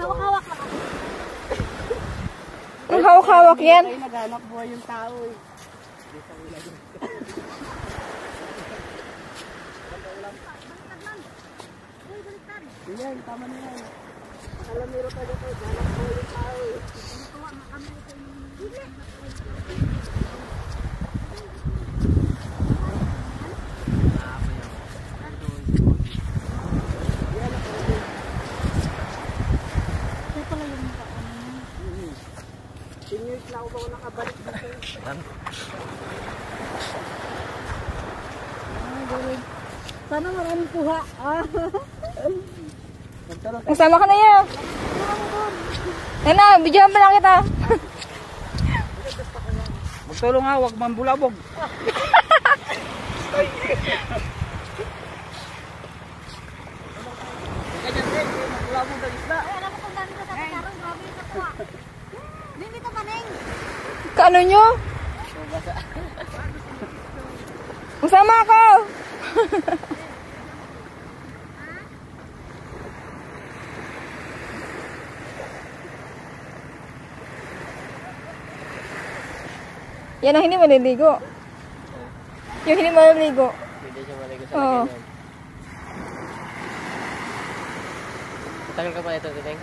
Hawak-hawak lang ako. Ang hawak-hawak yan. Ay, naghanap buhay yung tao eh. Yan, tama na yan. Alamero ka dito, naghanap buhay yung tao eh. Seniors na ako nakabalik dito. Sana maraming kuha. Kasama ka na yan. Yan na, bidyohan pa lang kita. Magtulong ha, huwag mambulabog. Ganyan din, mambulabog ng isla. Ay, alam mo kung dami ka dapat karang grabe yung nakuha. Hindi ka paneng. Kaano nyo? Masama ako. Yan ang hindi maliligo. Yung hindi maliligo. Hindi siya maligo sa Oo. lagyan. Tagal ka pa ito, Tineng?